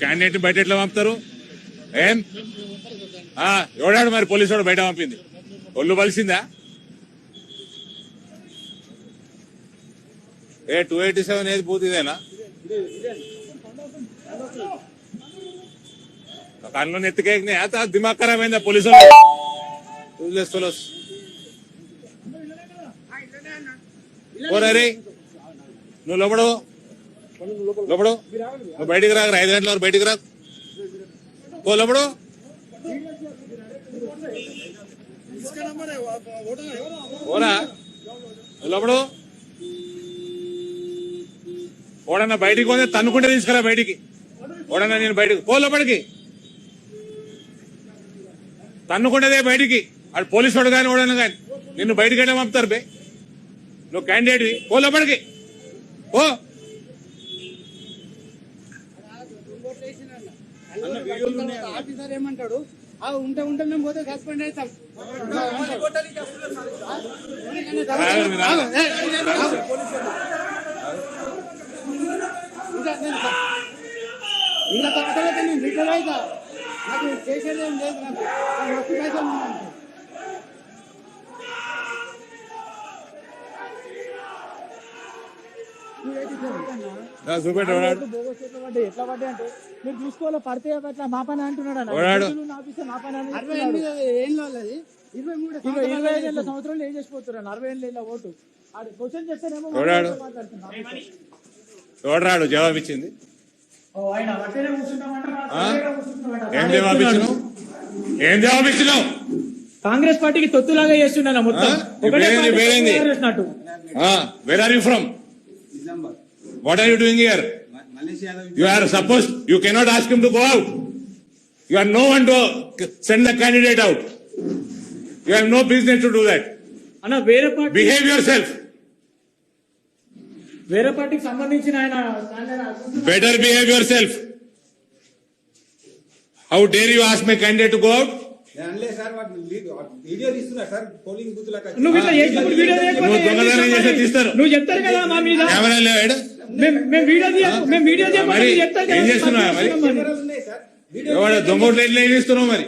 Candidate బయట ఎట్లా పంపుతారు? ఏం ఎవడాడు మరి పోలీసు వాడు బయట పంపింది? ఒళ్ళు బలిసిందా? 287 ఏది పూర్తిదేనా? కళ్ళు నెత్తికేకినాయి. దిమాగ్ ఖరాబ్ అయిందా పోలీసు రే? నువ్వు లోపడు నువ్వు బయటికి రాక 5 గంటల వరకు బయటికి రాకు. పో లోపడు. ఓరా లోపడు. ఓడన్నా బయటికి పోతే తన్నుకుంటే తీసుకురా బయటికి. ఓడన్నా నేను బయటికి పో లోపలికి. తన్నుకుంటేదే బయటికి. అటు పోలీసు వాడు కానీ ఓడన్నా కానీ నిన్ను బయటికి వెళ్ళి పంపుతారు బే. నువ్వు క్యాండిడేట్వి, పో లోపలికి పో. ఆఫీసర్ ఏమంటాడు? ఉంటే ఉంటే మేము పోతే సస్పెండ్ అవుతాం. ఇంకా తర్వాత నేను రిటైర్ అవుతా. నాకు చేసేది ఏం లేదు. నాకు పైసలు ఎట్లా పడ్డాయి అంటే మీరు చూసుకోవాలి. పడితే మా పని అంటున్నాడు. 25 సంవత్సరాలు ఏం చేసిపోతున్నాను. 60 ఏళ్ళ ఓటు క్వశ్చన్ చేస్తేనేమో చూడరాడు. జవాబు ఇచ్చింది. ఏం జవాబు ఇచ్చినావు? కాంగ్రెస్ పార్టీకి తొత్తులాగా చేస్తున్నాను మొత్తం. Where are you from? What are you doing here? You are supposed, you cannot ask him to go out. You are no one to send the candidate out. You have no business to do that. Anna, వేరే party behave yourself. వేరే పార్టీకి సంబంధించిన ఆయన better behave yourself. How dare you ask my candidate to go out? నువ్వు చెప్తారు కదా మా మీద. మేము వీడియో ఏం చేస్తున్నావు మరి? దొంగ ఎట్లా ఏం చేస్తున్నావు మరి?